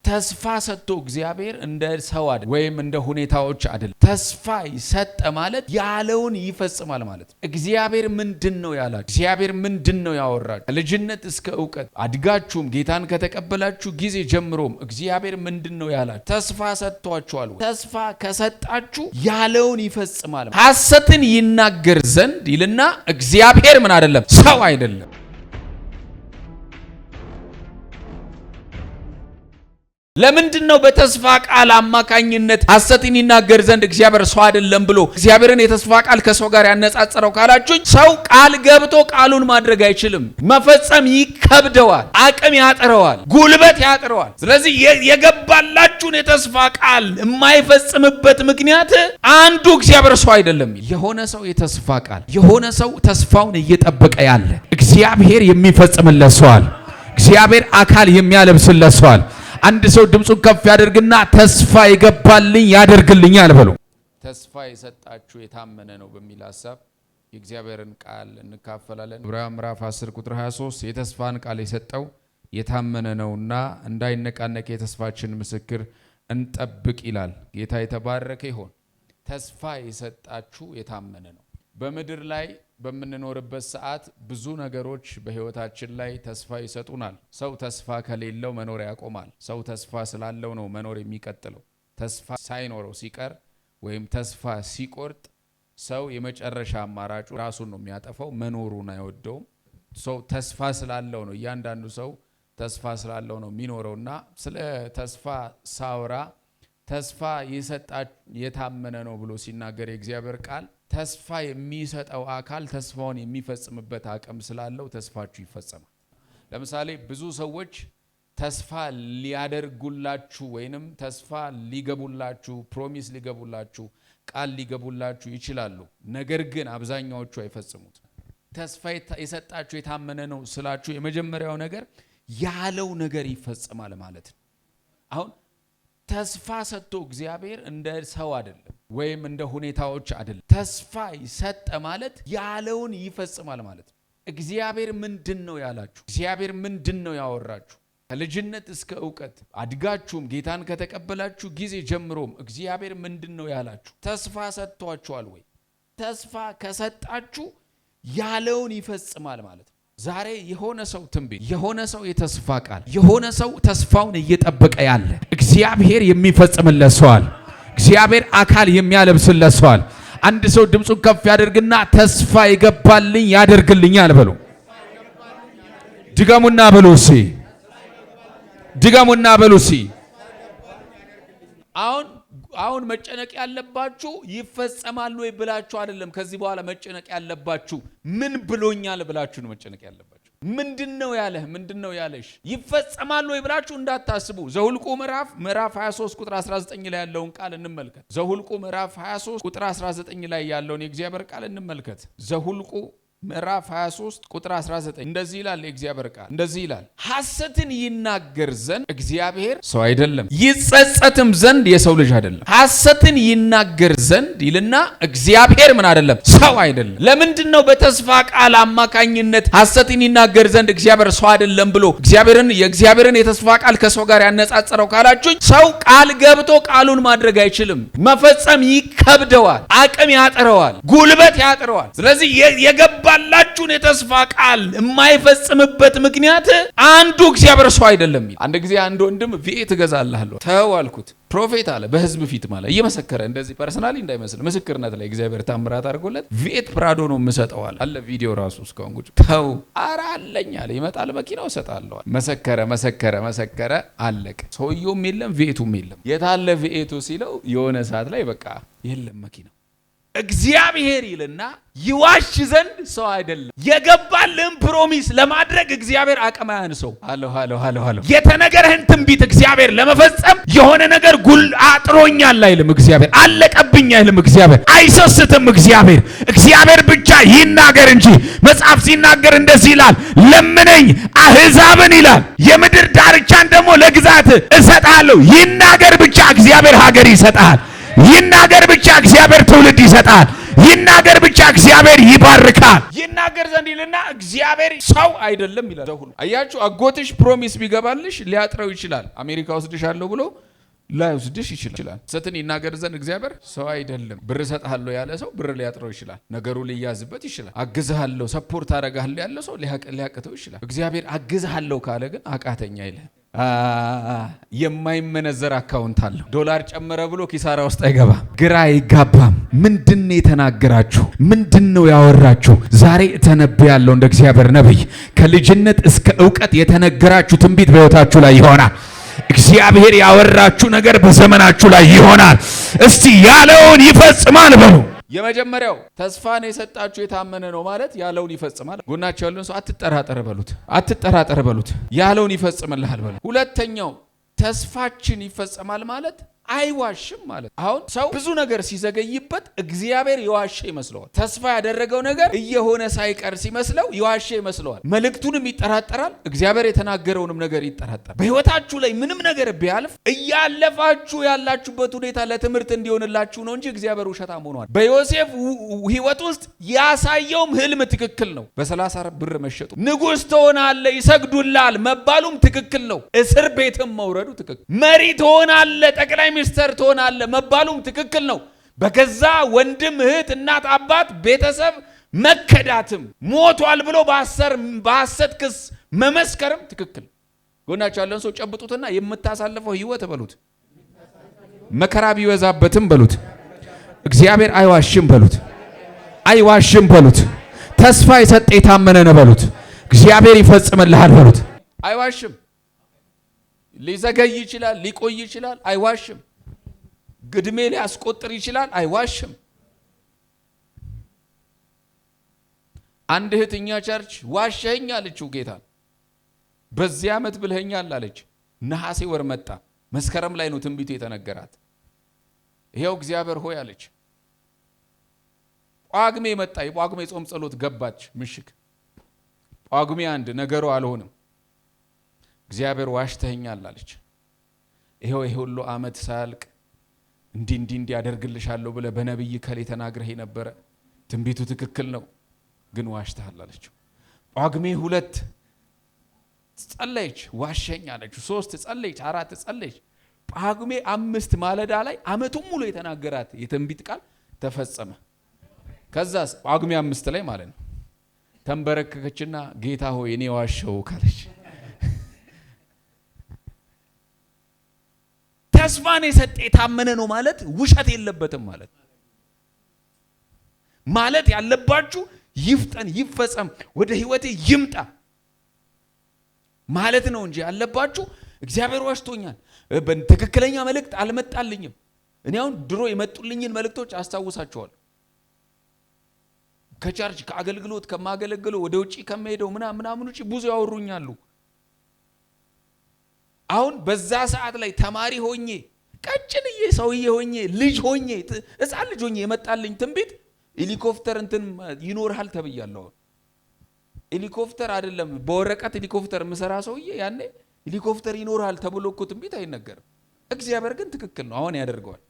ተስፋ ሰጥቶ እግዚአብሔር እንደ ሰው አይደል ወይም እንደ ሁኔታዎች አይደል። ተስፋ ይሰጠ ማለት ያለውን ይፈጽማል ማለት። እግዚአብሔር ምንድነው ያላችሁ? እግዚአብሔር ምንድነው ያወራችሁ? ልጅነት እስከ ዕውቀት አድጋችሁም ጌታን ከተቀበላችሁ ጊዜ ጀምሮም እግዚአብሔር ምንድነው ያላችሁ? ተስፋ ሰጥቷችኋል። ተስፋ ከሰጣችሁ ያለውን ይፈጽማል። ሐሰትን ይናገር ዘንድ ይልና እግዚአብሔር ምን አይደለም? ሰው አይደለም። ለምንድነው በተስፋ ቃል አማካኝነት ሐሰትን ይናገር ዘንድ እግዚአብሔር ሰው አይደለም ብሎ እግዚአብሔርን የተስፋ ቃል ከሰው ጋር ያነጻጸረው ካላችሁኝ፣ ሰው ቃል ገብቶ ቃሉን ማድረግ አይችልም። መፈጸም ይከብደዋል፣ አቅም ያጥረዋል፣ ጉልበት ያጥረዋል። ስለዚህ የገባላችሁን የተስፋ ቃል የማይፈጽምበት ምክንያት አንዱ እግዚአብሔር ሰው አይደለም። የሆነ ሰው የተስፋ ቃል የሆነ ሰው ተስፋውን እየጠበቀ ያለ እግዚአብሔር የሚፈጽምለት ሰው አለ። እግዚአብሔር አካል የሚያለብስለት ሰው አለ። አንድ ሰው ድምጹን ከፍ ያደርግና ተስፋ ይገባልኝ ያደርግልኛል ብሎ ተስፋ የሰጣችሁ የታመነ ነው በሚል ሐሳብ የእግዚአብሔርን ቃል እንካፈላለን። ዕብራውያን ምዕራፍ 10 ቁጥር 23 የተስፋን ቃል የሰጠው የታመነ ነውና እንዳይነቃነቅ የተስፋችን ምስክር እንጠብቅ ይላል። ጌታ የተባረከ ይሁን። ተስፋ የሰጣችሁ የታመነ ነው። በምድር ላይ በምንኖርበት ሰዓት ብዙ ነገሮች በህይወታችን ላይ ተስፋ ይሰጡናል። ሰው ተስፋ ከሌለው መኖር ያቆማል። ሰው ተስፋ ስላለው ነው መኖር የሚቀጥለው። ተስፋ ሳይኖረው ሲቀር ወይም ተስፋ ሲቆርጥ ሰው የመጨረሻ አማራጩ ራሱን ነው የሚያጠፋው፣ መኖሩን አይወደውም። ሰው ተስፋ ስላለው ነው እያንዳንዱ ሰው ተስፋ ስላለው ነው የሚኖረውና ስለ ተስፋ ሳውራ ተስፋ የታመነ ነው ብሎ ሲናገር የእግዚአብሔር ቃል ተስፋ የሚሰጠው አካል ተስፋውን የሚፈጽምበት አቅም ስላለው ተስፋችሁ ይፈጸማል። ለምሳሌ ብዙ ሰዎች ተስፋ ሊያደርጉላችሁ ወይንም ተስፋ ሊገቡላችሁ፣ ፕሮሚስ ሊገቡላችሁ፣ ቃል ሊገቡላችሁ ይችላሉ። ነገር ግን አብዛኛዎቹ አይፈጽሙት። ተስፋ የሰጣችሁ የታመነ ነው ስላችሁ የመጀመሪያው ነገር ያለው ነገር ይፈጽማል ማለት ነው። አሁን ተስፋ ሰጥቶ እግዚአብሔር እንደ ሰው አይደለም ወይም እንደ ሁኔታዎች አይደለም። ተስፋ ይሰጠ ማለት ያለውን ይፈጽማል ማለት ነው። እግዚአብሔር ምንድነው ያላችሁ? እግዚአብሔር ምንድነው ያወራችሁ? ከልጅነት እስከ ዕውቀት አድጋችሁም ጌታን ከተቀበላችሁ ጊዜ ጀምሮም እግዚአብሔር ምንድነው ያላችሁ? ተስፋ ሰጥቷችኋል ወይ? ተስፋ ከሰጣችሁ ያለውን ይፈጽማል ማለት ነው። ዛሬ የሆነ ሰው ትንቢት፣ የሆነ ሰው የተስፋ ቃል፣ የሆነ ሰው ተስፋውን እየጠበቀ ያለ እግዚአብሔር የሚፈጽምለት ሰው አለ። እግዚአብሔር አካል የሚያለብስለት ሰው አለ። አንድ ሰው ድምጹን ከፍ ያደርግና ተስፋ ይገባልኝ ያደርግልኛል ብሎ ድገሙና በሉሲ፣ ድገሙና በሉሲ። አሁን መጨነቅ ያለባችሁ ይፈጸማል ወይ ብላችሁ አይደለም። ከዚህ በኋላ መጨነቅ ያለባችሁ ምን ብሎኛል ብላችሁ ነው መጨነቅ ያለባችሁ። ምንድነው ያለህ? ምንድነው ያለሽ? ይፈጸማል ወይ ብላችሁ እንዳታስቡ። ዘሁልቁ ምዕራፍ 23 ቁጥር 19 ላይ ያለውን ቃል እንመልከት። ዘሁልቁ ምዕራፍ 23 ቁጥር 19 ላይ ያለውን የእግዚአብሔር ቃል እንመልከት። ዘሁልቁ ምዕራፍ 23 ቁጥር 19 እንደዚህ ይላል የእግዚአብሔር ቃል፣ እንደዚህ ይላል፣ ሐሰትን ይናገር ዘንድ እግዚአብሔር ሰው አይደለም፣ ይጸጸትም ዘንድ የሰው ልጅ አይደለም። ሐሰትን ይናገር ዘንድ ይልና እግዚአብሔር ምን አይደለም? ሰው አይደለም። ለምንድነው በተስፋ ቃል አማካኝነት ሐሰትን ይናገር ዘንድ እግዚአብሔር ሰው አይደለም ብሎ የእግዚአብሔርን የተስፋ ቃል ከሰው ጋር ያነጻጸረው ካላችሁኝ፣ ሰው ቃል ገብቶ ቃሉን ማድረግ አይችልም። መፈጸም ይከብደዋል፣ አቅም ያጥረዋል፣ ጉልበት ያጥረዋል። ስለዚህ ባላችሁን የተስፋ ቃል የማይፈጽምበት ምክንያት አንዱ እግዚአብሔር ሰው አይደለም። አንድ ጊዜ አንድ ወንድም ቪኤት እገዛልሃለሁ ተው አልኩት። ፕሮፌት አለ በህዝብ ፊት ማለት እየመሰከረ እንደዚህ ፐርሰናሊ እንዳይመስል ምስክርነት ላይ እግዚአብሔር ታምራት አድርጎለት ቪኤት ፕራዶ ነው የምሰጠው አለ ቪዲዮ ራሱ እስካሁን ጉድ ተው ኧረ አለኝ አለ ይመጣል መኪናው እሰጣለሁ። መሰከረ አለቀ። ሰውየውም የለም ቪኤቱም የለም። የታለ ቪኤቱ ሲለው የሆነ ሰዓት ላይ በቃ የለም መኪናው። እግዚአብሔር ይልና ይዋሽ ዘንድ ሰው አይደለም። የገባልህን ፕሮሚስ ለማድረግ እግዚአብሔር አቅም አያንሰው። ሃሎ የተነገረህን ትንቢት እግዚአብሔር ለመፈጸም የሆነ ነገር አጥሮኛል አይልም እግዚአብሔር። አለቀብኝ አይልም እግዚአብሔር። አይሰስትም እግዚአብሔር ብቻ ይናገር እንጂ። መጽሐፍ ሲናገር እንደዚህ ይላል፣ ለምነኝ አሕዛብን ይላል፣ የምድር ዳርቻን ደግሞ ለግዛት እሰጣለሁ። ይናገር ብቻ እግዚአብሔር ሀገር ይሰጣል። ይናገር ብቻ እግዚአብሔር ትውልድ ይሰጣል። ይናገር ብቻ እግዚአብሔር ይባርካል። ይናገር ዘንድ ይልና እግዚአብሔር ሰው አይደለም ይላል። አያችሁ፣ አጎትሽ ፕሮሚስ ቢገባልሽ ሊያጥረው ይችላል። አሜሪካ ወስድሻለሁ ብሎ ላይወስድሽ ይችላል። ሐሰትን ይናገር ዘንድ እግዚአብሔር ሰው አይደለም። ብር እሰጥሃለሁ ያለ ሰው ብር ሊያጥረው ይችላል። ነገሩ ሊያዝበት ይችላል። አግዝሃለሁ ሰፖርት አደርግሃለሁ ያለ ሰው ሊያቅተው ይችላል። እግዚአብሔር አግዝሃለሁ ካለ ግን አቃተኛ ይልህ። የማይመነዘር አካውንት አለው። ዶላር ጨመረ ብሎ ኪሳራ ውስጥ አይገባም። ግራ አይጋባም። ምንድነው የተናገራችሁ? ምንድነው ያወራችሁ? ዛሬ እተነብያለሁ እንደ እግዚአብሔር ነብይ ከልጅነት እስከ ዕውቀት የተነገራችሁ ትንቢት በሕይወታችሁ ላይ ይሆናል። እግዚአብሔር ያወራችሁ ነገር በዘመናችሁ ላይ ይሆናል። እስቲ ያለውን ይፈጽማል በሉ። የመጀመሪያው ተስፋን የሰጣችሁ የታመነ ነው ማለት ያለውን ይፈጽማል። ጎናችሁ ያለውን ሰው አትጠራጠር በሉት። አትጠራጠር በሉት። ያለውን ይፈጽምልሃል በሉት። ሁለተኛው ተስፋችን ይፈጽማል ማለት አይዋሽም ማለት። አሁን ሰው ብዙ ነገር ሲዘገይበት እግዚአብሔር የዋሸ ይመስለዋል። ተስፋ ያደረገው ነገር እየሆነ ሳይቀር ሲመስለው የዋሸ ይመስለዋል። መልእክቱንም ይጠራጠራል። እግዚአብሔር የተናገረውንም ነገር ይጠራጠራል። በሕይወታችሁ ላይ ምንም ነገር ቢያልፍ እያለፋችሁ ያላችሁበት ሁኔታ ለትምህርት እንዲሆንላችሁ ነው እንጂ እግዚአብሔር ውሸታም ሆኗል። በዮሴፍ ሕይወት ውስጥ ያሳየውም ህልም ትክክል ነው። በ30 ብር መሸጡ፣ ንጉሥ ትሆናለህ ይሰግዱልሃል መባሉም ትክክል ነው። እስር ቤትም መውረዱ ትክክል፣ መሪ ትሆናለህ ጠቅላይ ሚኒስተር ትሆናለህ መባሉም ትክክል ነው። በገዛ ወንድም እህት፣ እናት፣ አባት፣ ቤተሰብ መከዳትም ሞቷል ብሎ በሐሰት ክስ መመስከርም ትክክል። ጎናችሁ ያለውን ሰው ጨብጡትና የምታሳልፈው ህይወት በሉት፣ መከራ ቢበዛበትም በሉት፣ እግዚአብሔር አይዋሽም በሉት፣ አይዋሽም በሉት። ተስፋ የሰጠ የታመነ ነው በሉት። እግዚአብሔር ይፈጽምልሃል በሉት። አይዋሽም። ሊዘገይ ይችላል፣ ሊቆይ ይችላል፣ አይዋሽም። ግድሜ ሊያስቆጥር ይችላል፣ አይዋሽም። አንድ እህት እኛ ቸርች ዋሸኸኝ አለችው ጌታን። በዚህ ዓመት ብልኸኛል አለች። ነሐሴ ወር መጣ። መስከረም ላይ ነው ትንቢቱ የተነገራት። ይሄው እግዚአብሔር ሆይ አለች። ጳጉሜ መጣ። የጳጉሜ ጾም ጸሎት ገባች ምሽግ። ጳጉሜ 1 ነገሩ አልሆነም። እግዚአብሔር ዋሽተኸኛል አለች። ይሄው ይሄ ሁሉ ዓመት ሳያልቅ እንዲህ ያደርግልሻለሁ ብለህ በነብይ ከሌ ተናግረህ ነበረ። ትንቢቱ ትክክል ነው፣ ግን ዋሽተሃል አለችው። ጳጉሜ 2 ጸለየች፣ ዋሸኝ አለችው። 3 ጸለየች፣ 4 ጸለየች። ጳጉሜ 5 ማለዳ ላይ ዓመቱን ሙሉ የተናገራት የትንቢት ቃል ተፈጸመ። ከዛስ ጳጉሜ 5 ላይ ማለት ነው ተንበረከከችና ጌታ ሆይ እኔ ዋሸው ካለች ተስፋን የሰጠ የታመነ ነው ማለት ውሸት የለበትም ማለት ማለት ያለባችሁ ይፍጠን፣ ይፈጸም፣ ወደ ህይወቴ ይምጣ ማለት ነው እንጂ ያለባችሁ እግዚአብሔር ዋሽቶኛል፣ በትክክለኛ መልእክት አልመጣልኝም። እኔ አሁን ድሮ የመጡልኝን መልእክቶች አስታውሳቸዋለሁ። ከቸርች ከአገልግሎት ከማገለግለው ወደ ውጪ ከመሄደው ምናምን ውጪ ብዙ ያወሩኛሉ። አሁን በዛ ሰዓት ላይ ተማሪ ሆኜ ቀጭንዬ ሰውዬ ሆኜ ልጅ ሆኜ ሕፃን ልጅ ሆኜ የመጣልኝ ትንቢት ሄሊኮፕተር እንትን ይኖርሃል ተብያለሁ። ሄሊኮፕተር አይደለም በወረቀት ሄሊኮፕተር ምሰራ ሰውዬ ያኔ ሄሊኮፕተር ይኖርሃል ተብሎ እኮ ትንቢት አይነገርም። እግዚአብሔር ግን ትክክል ነው፣ አሁን ያደርገዋል።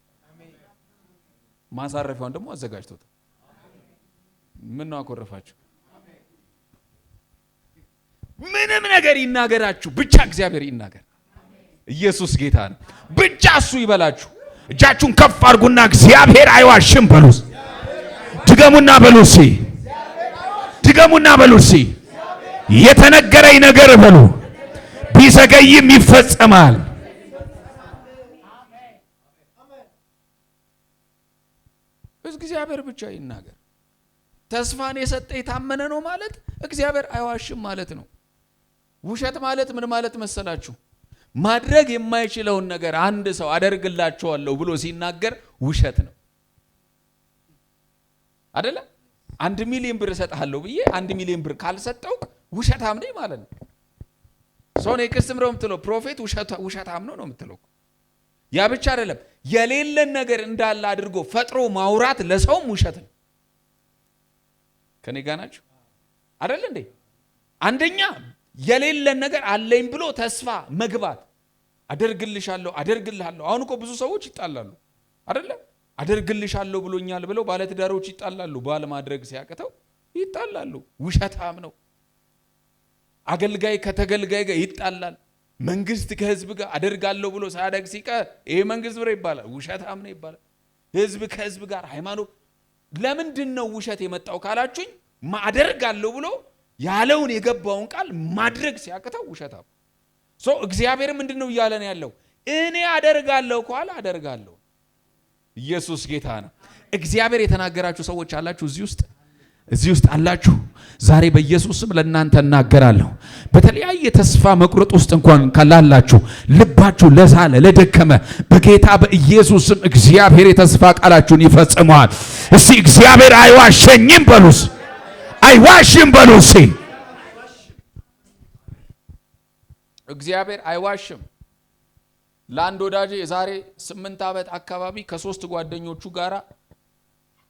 ማሳረፊያውን ደግሞ አዘጋጅቶታል። ምን ነው አኮረፋችሁ? ምንም ነገር ይናገራችሁ፣ ብቻ እግዚአብሔር ይናገር። ኢየሱስ ጌታ ነው። ብቻ እሱ ይበላችሁ። እጃችሁን ከፍ አድርጉና እግዚአብሔር አይዋሽም በሉስ። ድገሙና በሉሲ፣ ድገሙና በሉሲ። የተነገረኝ ነገር በሉ ቢዘገይም ይፈጸማል። እግዚአብሔር ብቻ ይናገር። ተስፋን የሰጠ የታመነ ነው ማለት እግዚአብሔር አይዋሽም ማለት ነው። ውሸት ማለት ምን ማለት መሰላችሁ? ማድረግ የማይችለውን ነገር አንድ ሰው አደርግላችኋለሁ ብሎ ሲናገር ውሸት ነው አይደለ? 1 ሚሊዮን ብር እሰጥሃለሁ ብዬ 1 ሚሊዮን ብር ካልሰጠው ውሸታም ነኝ ማለት ነው። ሰው ነው የክስትምረው የምትለው ፕሮፌት ውሸታም ነው የምትለው። ያ ብቻ አይደለም፣ የሌለን ነገር እንዳለ አድርጎ ፈጥሮ ማውራት ለሰውም ውሸት ነው። ከኔ ጋር ናችሁ አይደል እንዴ? አንደኛ የሌለን ነገር አለኝ ብሎ ተስፋ መግባት፣ አደርግልሻለሁ አደርግልሃለሁ። አሁን እኮ ብዙ ሰዎች ይጣላሉ አይደለ? አደርግልሻለሁ ብሎኛል ብለው ባለትዳሮች ይጣላሉ። ባል ማድረግ ሲያቀተው ይጣላሉ። ውሸታም ነው። አገልጋይ ከተገልጋይ ጋር ይጣላል። መንግስት ከህዝብ ጋር አደርጋለሁ ብሎ ሳያደርግ ሲቀር ይሄ መንግስት ብሎ ይባላል፣ ውሸታም ነው ይባላል። ህዝብ ከህዝብ ጋር ሃይማኖት ለምንድን ነው ውሸት የመጣው ካላችሁኝ ማደርጋለሁ ብሎ ያለውን የገባውን ቃል ማድረግ ሲያቅተው ውሸታም። እግዚአብሔር ምንድነው እያለን ያለው? እኔ አደርጋለሁ ካለ አደርጋለሁ። ኢየሱስ ጌታ ነው። እግዚአብሔር የተናገራችሁ ሰዎች አላችሁ እዚህ ውስጥ አላችሁ። ዛሬ በኢየሱስ ስም ለእናንተ እናገራለሁ። በተለያየ ተስፋ መቁረጥ ውስጥ እንኳን ካላላችሁ ልባችሁ ለዛለ ለደከመ በጌታ በኢየሱስ ስም እግዚአብሔር የተስፋ ቃላችሁን ይፈጽመዋል። እስቲ እግዚአብሔር አይዋሸኝም በሉስ፣ አይዋሽም በሉስ። እግዚአብሔር አይዋሽም። ለአንድ ወዳጄ የዛሬ 8 ዓመት አካባቢ ከ3 ጓደኞቹ ጋራ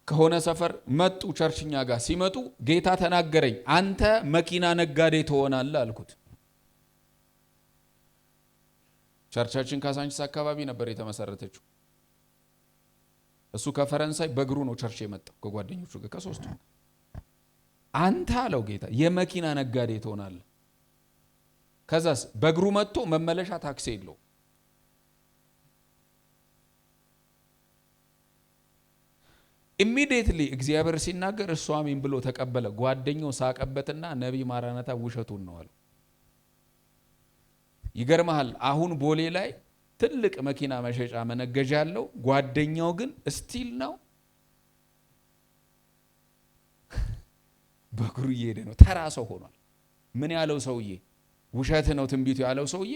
ከሆነ ሰፈር መጡ። ቸርችኛ ጋር ሲመጡ ጌታ ተናገረኝ፣ አንተ መኪና ነጋዴ ትሆናለህ አልኩት። ቸርቻችን ካሳንቺስ አካባቢ ነበር የተመሰረተችው። እሱ ከፈረንሳይ በእግሩ ነው ቸርች የመጣው ከጓደኞቹ ጋር ከ3ቱ። አንተ አለው ጌታ የመኪና ነጋዴ ትሆናለህ። ከዛስ በእግሩ መጥቶ መመለሻ ታክሲ የለው። ኢሚዲየትሊ እግዚአብሔር ሲናገር እሱ አሜን ብሎ ተቀበለ። ጓደኛው ሳቀበትና ነብይ ማራናታ ውሸቱን ነው አለ። ይገርማል። አሁን ቦሌ ላይ ትልቅ መኪና መሸጫ መነገጃ ያለው ጓደኛው ግን ስቲል ነው በእግሩ እየሄደ ነው። ተራ ሰው ሆኗል። ምን ያለው ሰውዬ ውሸት ነው ትንቢቱ ያለው ሰውዬ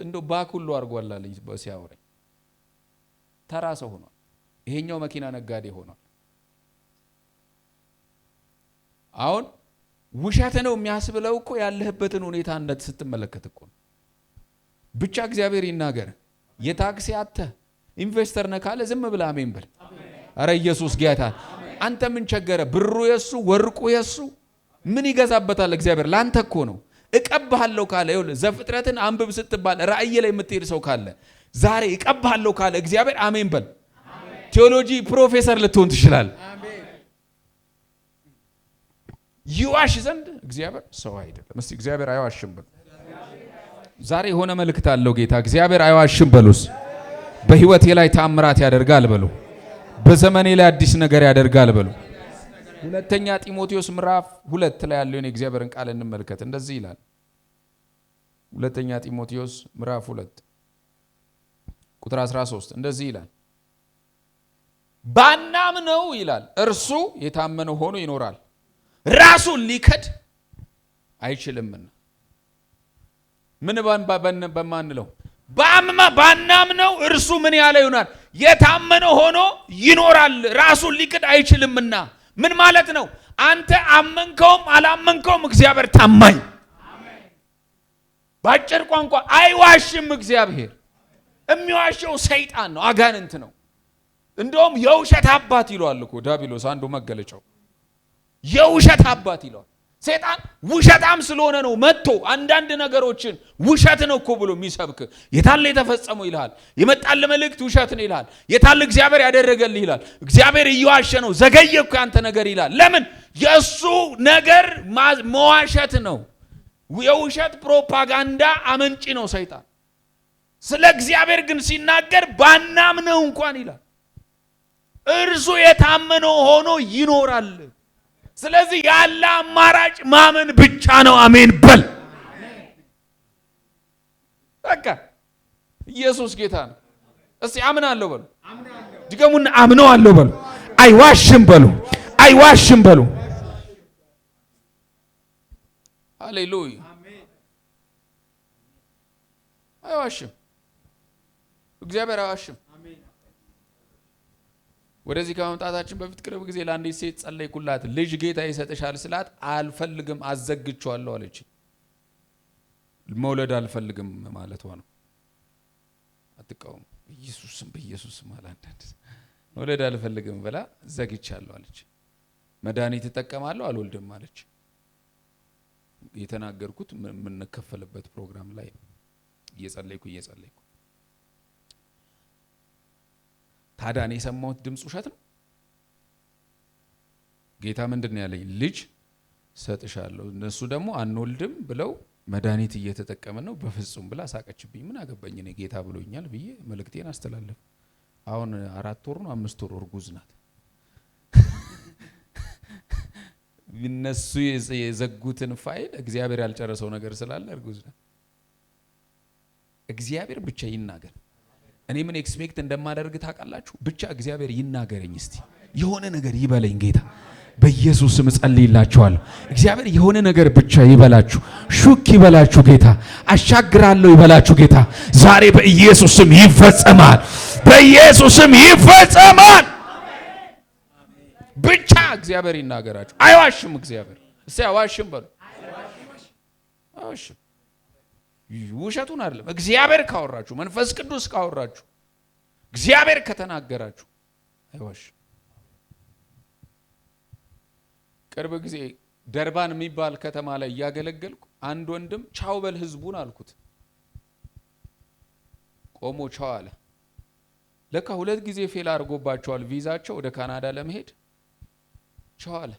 እንደው ባኩሉ አርጓል አለኝ ሲያወራኝ። ተራ ሰው ሆኗል። ይሄኛው መኪና ነጋዴ ሆኗል። አሁን ውሸት ነው የሚያስብለው እኮ ያለህበትን ሁኔታ እንደት ስትመለከት እኮ ነው። ብቻ እግዚአብሔር ይናገር። የታክሲ አተ ኢንቨስተር ነህ ካለ ዝም ብለህ አሜን በል። አረ ኢየሱስ ጌታ። አንተ ምን ቸገረ? ብሩ የሱ ወርቁ የሱ ምን ይገዛበታል? እግዚአብሔር ላንተ እኮ ነው። እቀባሃለሁ ካለ ይኸውልህ ዘፍጥረትን አንብብ ስትባል ራእይ ላይ የምትሄድ ሰው ካለ ዛሬ እቀባሃለሁ ካለ እግዚአብሔር አሜን በል። ቴዎሎጂ ፕሮፌሰር ልትሆን ትችላለህ። ይዋሽ ዘንድ እግዚአብሔር ሰው አይደለም። እስቲ እግዚአብሔር አይዋሽም በሉ። ዛሬ የሆነ መልእክት አለው ጌታ። እግዚአብሔር አይዋሽም በሉስ። በህይወቴ ላይ ታምራት ያደርጋል በሉ። በዘመኔ ላይ አዲስ ነገር ያደርጋል በሉ። ሁለተኛ ጢሞቴዎስ ምዕራፍ 2 ላይ ያለውን የእግዚአብሔርን ቃል እንመልከት። እንደዚህ ይላል። ሁለተኛ ጢሞቴዎስ ምዕራፍ 2 ቁጥር 13 እንደዚህ ይላል። ባናምነው ይላል እርሱ የታመነ ሆኖ ይኖራል፣ ራሱን ሊከድ አይችልምና። ምን በማንለው ባናምነው እርሱ ምን ያለ ይሆናል? የታመነ ሆኖ ይኖራል፣ ራሱን ሊክድ አይችልምና። ምን ማለት ነው? አንተ አመንከውም አላመንከውም እግዚአብሔር ታማኝ። ባጭር ቋንቋ አይዋሽም እግዚአብሔር። የሚዋሸው ሰይጣን ነው፣ አጋንንት ነው። እንደውም የውሸት አባት ይለዋል እኮ ዲያብሎስ። አንዱ መገለጫው የውሸት አባት ይለዋል። ሰይጣን ውሸታም ስለሆነ ነው መጥቶ አንዳንድ ነገሮችን ውሸት ነው እኮ ብሎ የሚሰብክ። የታለ የተፈጸመው ይልሃል። የመጣለ መልእክት ውሸት ነው ይልሃል። የታለ እግዚአብሔር ያደረገልህ ይልሃል። እግዚአብሔር እየዋሸ ነው፣ ዘገየ እኮ ያንተ ነገር ይልሃል። ለምን? የእሱ ነገር መዋሸት ነው። የውሸት ፕሮፓጋንዳ አመንጪ ነው ሰይጣን። ስለ እግዚአብሔር ግን ሲናገር ባናምነው እንኳን ይላል እርሱ የታመነው ሆኖ ይኖራል። ስለዚህ ያለ አማራጭ ማመን ብቻ ነው። አሜን በል። በቃ ኢየሱስ ጌታ ነው። እስቲ አምናለሁ በሉ። ድገሙና አምነዋለሁ በሉ። አይዋሽም በሉ። አይዋሽም በሉ። ሃሌሉያ። አይዋሽም እግዚአብሔር አይዋሽም። ወደዚህ ከመምጣታችን በፊት ቅርብ ጊዜ ለአንዲት ሴት ጸለይኩላት። ልጅ ጌታ ይሰጥሻል ስላት አልፈልግም አዘግቼዋለሁ አለች። መውለድ አልፈልግም ማለቷ ነው። አትቃወሙ። በኢየሱስም አላንዳንድ መውለድ አልፈልግም ብላ ዘግቻለሁ አለች። መድኃኒት እጠቀማለሁ አልወልድም አለች። የተናገርኩት የምንከፈልበት ፕሮግራም ላይ እየጸለይኩ ታዲያ እኔ የሰማሁት ድምፅ ውሸት ነው? ጌታ ምንድን ነው ያለኝ? ልጅ ሰጥሻለሁ። እነሱ ደግሞ አንወልድም ብለው መድኃኒት እየተጠቀመ ነው በፍጹም ብላ ሳቀችብኝ። ምን አገባኝ እኔ ጌታ ብሎኛል ብዬ መልእክቴን አስተላለፍ። አሁን 4 ወር ነው 5 ወር እርጉዝ ናት። እነሱ የዘጉትን ፋይል እግዚአብሔር ያልጨረሰው ነገር ስላለ እርጉዝ ናት። እግዚአብሔር ብቻ ይናገር። እኔ ምን ኤክስፔክት እንደማደርግ ታውቃላችሁ? ብቻ እግዚአብሔር ይናገረኝ። እስቲ የሆነ ነገር ይበለኝ ጌታ። በኢየሱስ ስም ጸልይላችኋለሁ። እግዚአብሔር የሆነ ነገር ብቻ ይበላችሁ፣ ሹክ ይበላችሁ ጌታ። አሻግራለሁ ይበላችሁ ጌታ። ዛሬ በኢየሱስ ስም ይፈጸማል፣ በኢየሱስ ስም ይፈጸማል። ብቻ እግዚአብሔር ይናገራችሁ። አይዋሽም እግዚአብሔር። እስቲ አይዋሽም በሉ። አይዋሽም። ውሸቱን አይደለም። እግዚአብሔር ካወራችሁ፣ መንፈስ ቅዱስ ካወራችሁ፣ እግዚአብሔር ከተናገራችሁ አይዋሽም። ቅርብ ጊዜ ደርባን የሚባል ከተማ ላይ እያገለገልኩ አንድ ወንድም ቻው በል ህዝቡን አልኩት። ቆሞ ቻው አለ። ለካ 2 ጊዜ ፌል አድርጎባቸዋል ቪዛቸው ወደ ካናዳ ለመሄድ። ቻው አለ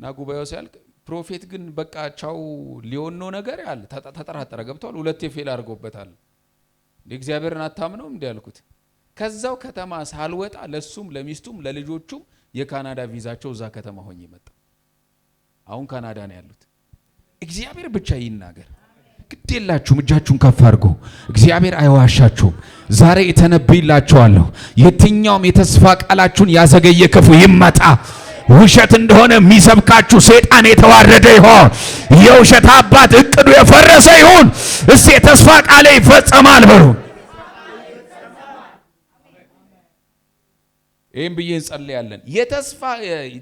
እና ጉባኤው ሲያልቅ ፕሮፌት ግን በቃ ቻው ሊሆን ነው ነገር ያለ ተጠራጠረ። ገብቷል። 2 ፌል አድርጎበታል። እግዚአብሔርን አታምነው እንዴ አልኩት። ከዛው ከተማ ሳልወጣ ለሱም ለሚስቱም ለልጆቹም የካናዳ ቪዛቸው እዛ ከተማ ሆኜ መጣ። አሁን ካናዳ ነው ያሉት። እግዚአብሔር ብቻ ይናገር። ግዴላችሁም እጃችሁን ከፍ አድርጉ። እግዚአብሔር አይዋሻችሁም። ዛሬ ተነብይላችኋለሁ። የትኛውም የተስፋ ቃላችሁን ያዘገየ ክፉ ይመጣ። ውሸት እንደሆነ የሚሰብካችሁ ሰይጣን የተዋረደ ይሆን። የውሸት አባት እቅዱ የፈረሰ ይሁን። እስቲ የተስፋ ቃሌ ይፈጸማል በሉ። ይሄን ብዬ እንጸልያለን።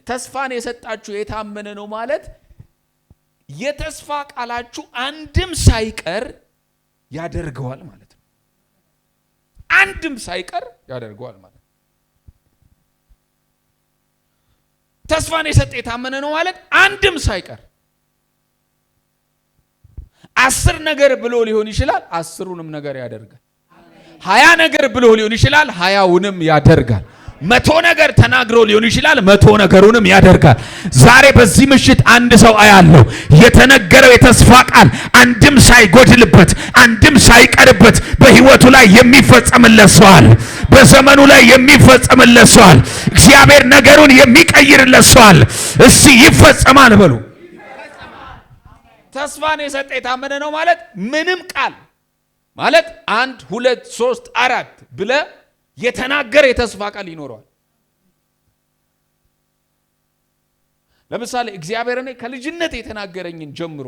ተስፋን የሰጣችሁ የታመነ ነው ማለት የተስፋ ቃላችሁ አንድም ሳይቀር ያደርገዋል ማለት ነው። አንድም ሳይቀር ያደርገዋል ማለት ነው። ተስፋን የሰጠ የታመነ ነው ማለት አንድም ሳይቀር 10 ነገር ብሎ ሊሆን ይችላል፣ 10ሩንም ነገር ያደርጋል። 20 ነገር ብሎ ሊሆን ይችላል፣ 20ውንም ያደርጋል። 100 ነገር ተናግሮ ሊሆን ይችላል፣ 100 ነገሩንም ያደርጋል። ዛሬ በዚህ ምሽት አንድ ሰው አያለው የተነገረው የተስፋ ቃል አንድም ሳይጎድልበት አንድም ሳይቀርበት በህይወቱ ላይ የሚፈጸምለት ሰው አለ። በዘመኑ ላይ የሚፈጸምለት ሰው አለ። እግዚአብሔር ነገሩን የሚቀይርለት ሰው አለ። እስቲ ይፈጸማል በሉ። ተስፋን የሰጠ የታመነ ነው ማለት ምንም ቃል ማለት 1 2 3 4 ብለ የተናገረ የተስፋ ቃል ይኖረዋል። ለምሳሌ እግዚአብሔር እኔ ከልጅነት የተናገረኝን ጀምሮ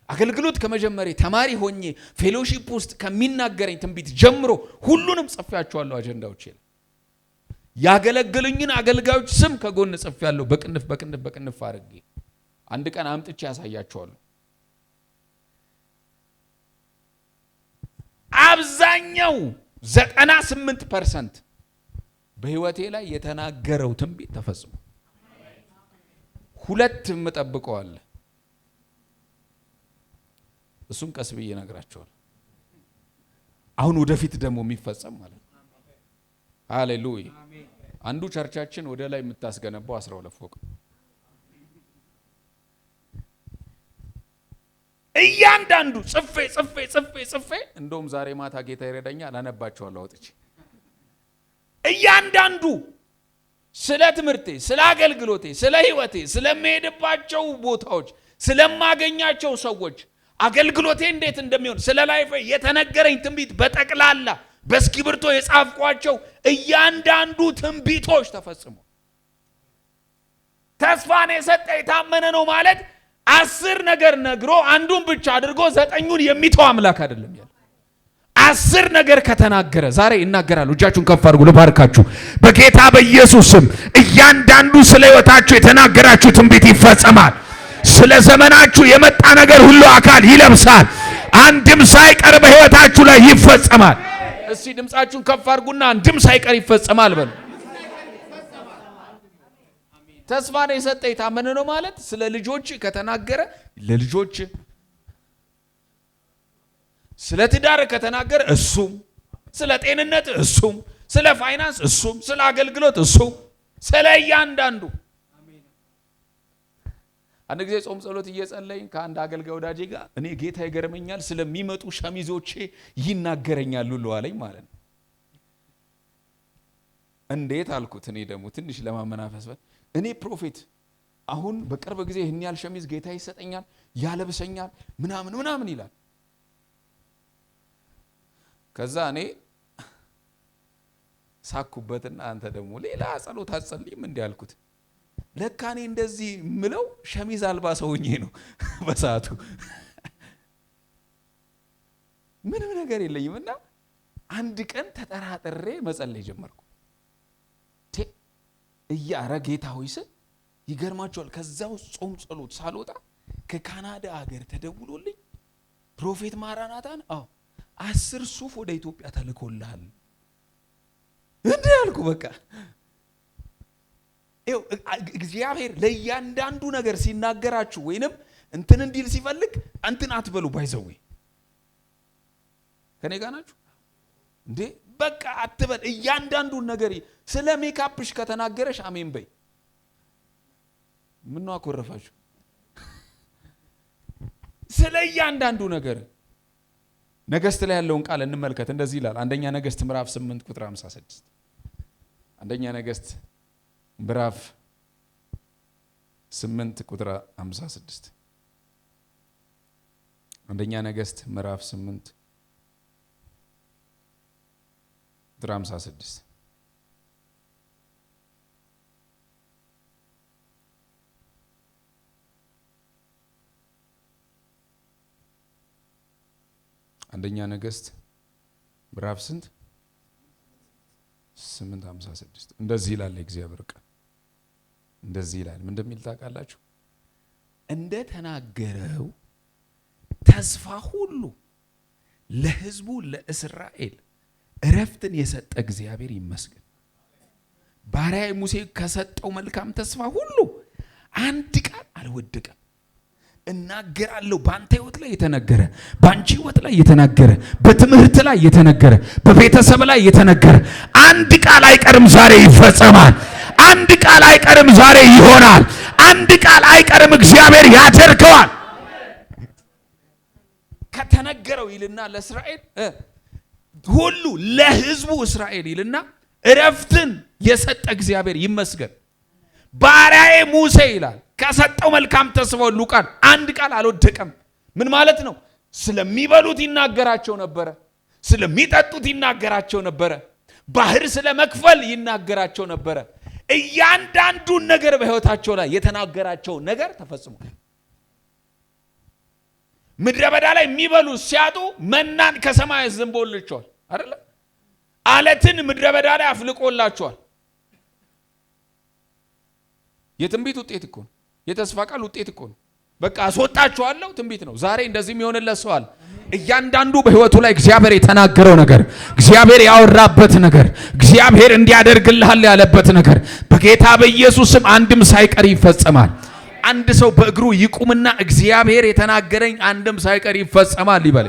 አገልግሎት ከመጀመሪያ ተማሪ ሆኜ ፌሎሺፕ ውስጥ ከሚናገረኝ ትንቢት ጀምሮ ሁሉንም ጽፌያቸዋለሁ። አጀንዳዎች ያገለግሉኝን አገልጋዮች ስም ከጎን ጽፌያለሁ። በቅንፍ አድርጌ አንድ ቀን አምጥቼ ያሳያቸዋለሁ። አብዛኛው 98% በህይወቴ ላይ የተናገረው ትንቢት ተፈጽሞ 2 የምጠብቀዋል። እሱን ቀስ ብዬ እነግራቸዋለሁ። አሁን ወደፊት ደግሞ የሚፈጸም ማለት ነው። ሃሌሉያ። አንዱ ቸርቻችን ወደ ላይ የምታስገነባው 12 ፎቅ እያንዳንዱ ጽፌ እንደውም ዛሬ ማታ ጌታ ይረዳኛል አነባቸዋለሁ አውጥቼ። እያንዳንዱ ስለ ትምህርቴ፣ ስለ አገልግሎቴ፣ ስለ ህይወቴ፣ ስለምሄድባቸው ቦታዎች፣ ስለማገኛቸው ሰዎች፣ አገልግሎቴ እንዴት እንደሚሆን ስለ ላይፌ የተነገረኝ ትንቢት በጠቅላላ በእስክሪብቶ የጻፍኳቸው እያንዳንዱ ትንቢቶች ተፈጽሞ ተስፋን የሰጠ የታመነ ነው ማለት 10 ነገር ነግሮ አንዱን ብቻ አድርጎ 9ኙን የሚተው አምላክ አይደለም ያለው። 10 ነገር ከተናገረ ዛሬ ይናገራሉ። እጃችሁን ከፍ አድርጉ ልባርካችሁ በጌታ በኢየሱስ ስም። እያንዳንዱ ስለ ህይወታችሁ የተናገራችሁ ትንቢት ይፈጸማል። ስለ ዘመናችሁ የመጣ ነገር ሁሉ አካል ይለብሳል። አንድም ሳይቀር በህይወታችሁ ላይ ይፈጸማል። እስቲ ድምጻችሁን ከፍ አድርጉና አንድም ሳይቀር ይፈጸማል በሉ። ተስፋን የሰጠ የታመነ ነው ማለት ስለ ልጆች ከተናገረ ለልጆች፣ ስለ ትዳር ከተናገረ እሱም፣ ስለ ጤንነት እሱም፣ ስለ ፋይናንስ እሱም፣ ስለ አገልግሎት እሱም፣ ስለ እያንዳንዱ። አንድ ጊዜ ጾም ጸሎት እየጸለይን ከአንድ አገልጋይ ወዳጄ ጋር እኔ ጌታ ይገርመኛል ስለሚመጡ ሸሚዞቼ ይናገረኛል ሁሉ አለኝ ማለት ነው። እንዴት አልኩት። እኔ ደግሞ ትንሽ ለማመናፈስ እኔ ፕሮፌት አሁን በቅርብ ጊዜ ይህን ያህል ሸሚዝ ጌታ ይሰጠኛል ያለብሰኛል ምናምን ይላል። ከዛ እኔ ሳኩበትና አንተ ደግሞ ሌላ ጸሎት አጸልይም እንዴ አልኩት። ለካ እኔ እንደዚህ ምለው ሸሚዝ አልባ ሰውኜ ነው በሰዓቱ ምንም ነገር የለኝምና አንድ ቀን ተጠራጥሬ መጸለይ ጀመርኩ። እያረ ጌታ ሆይ ስል ይገርማቸዋል። ከዛው ጾም ጸሎት ሳልወጣ ከካናዳ ሀገር ተደውሎልኝ ፕሮፌት ማራናታን 10 ሱፍ ወደ ኢትዮጵያ ተልኮልሃል እንዴ አልኩ። በቃ እግዚአብሔር ለእያንዳንዱ ነገር ሲናገራችሁ ወይንም እንትን እንዲል ሲፈልግ እንትን አትበሉ። ባይዘው ከኔ ጋር ናችሁ እንዴ? በቃ አትበል። እያንዳንዱ ነገር ስለ ሜካፕሽ ከተናገረሽ አሜን በይ። ምን ነው አኮረፋችሁ? ስለ እያንዳንዱ ነገር ነገሥት ላይ ያለውን ቃል እንመልከት። እንደዚህ ይላል አንደኛ ነገሥት ምዕራፍ 8 ቁጥር 56። አንደኛ ነገሥት ምዕራፍ 8 ቁጥር 56። አንደኛ ነገሥት ምዕራፍ 8 ቁጥር 56። አንደኛ ነገሥት ምዕራፍ ስንት? 8:56 እንደዚህ ይላል እግዚአብሔር ቃል። እንደዚህ ይላል። ምን እንደሚል ታውቃላችሁ? እንደ ተናገረው ተስፋ ሁሉ ለሕዝቡ ለእስራኤል እረፍትን የሰጠ እግዚአብሔር ይመስገን። ባሪያዬ ሙሴ ከሰጠው መልካም ተስፋ ሁሉ አንድ ቃል አልወደቀም። እናገራለሁ። ባንተ ህይወት ላይ የተነገረ፣ ባንቺ ህይወት ላይ የተነገረ፣ በትምህርት ላይ የተነገረ፣ በቤተሰብ ላይ የተነገረ አንድ ቃል አይቀርም፣ ዛሬ ይፈጸማል። አንድ ቃል አይቀርም፣ ዛሬ ይሆናል። አንድ ቃል አይቀርም፣ እግዚአብሔር ያደርገዋል። ከተነገረው ይልና ለእስራኤል ሁሉ ለህዝቡ እስራኤል ይልና እረፍትን የሰጠ እግዚአብሔር ይመስገን። ባሪያዬ ሙሴ ይላል ከሰጠው መልካም ተስፋ ሁሉ ቃል አንድ ቃል አልወደቀም። ምን ማለት ነው? ስለሚበሉት ይናገራቸው ነበረ፣ ስለሚጠጡት ይናገራቸው ነበረ፣ ባህር ስለመክፈል ይናገራቸው ነበረ። እያንዳንዱን ነገር በህይወታቸው ላይ የተናገራቸው ነገር ተፈጽሟል። ምድረ በዳ ላይ የሚበሉ ሲያጡ መናን ከሰማይ ዘንቦላቸዋል አይደል? አለትን ምድረ በዳ ላይ አፍልቆላቸዋል። የትንቢት ውጤት እኮ ነው። የተስፋ ቃል ውጤት እኮ ነው። በቃ አስወጣቸዋለሁ ትንቢት ነው። ዛሬ እንደዚህ የሚሆንለት ሰው አለ። እያንዳንዱ በህይወቱ ላይ እግዚአብሔር የተናገረው ነገር፣ እግዚአብሔር ያወራበት ነገር፣ እግዚአብሔር እንዲያደርግልሃል ያለበት ነገር በጌታ በኢየሱስ ስም አንድም ሳይቀር ይፈጸማል። አንድ ሰው በእግሩ ይቁምና እግዚአብሔር የተናገረኝ አንድም ሳይቀር ይፈጸማል ይበል።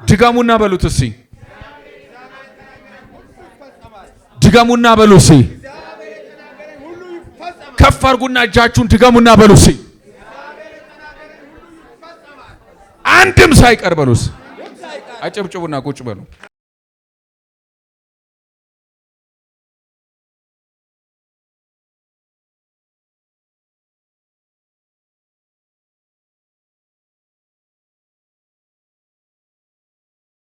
ድገሙና በሉት እስቲ። ድገሙና በሉ እስቲ። ከፍ አድርጉና እጃችሁን ድገሙና በሉ እስቲ። አንድም ሳይቀር በሉ እስቲ። አጨብጭቡና ቁጭ በሉ።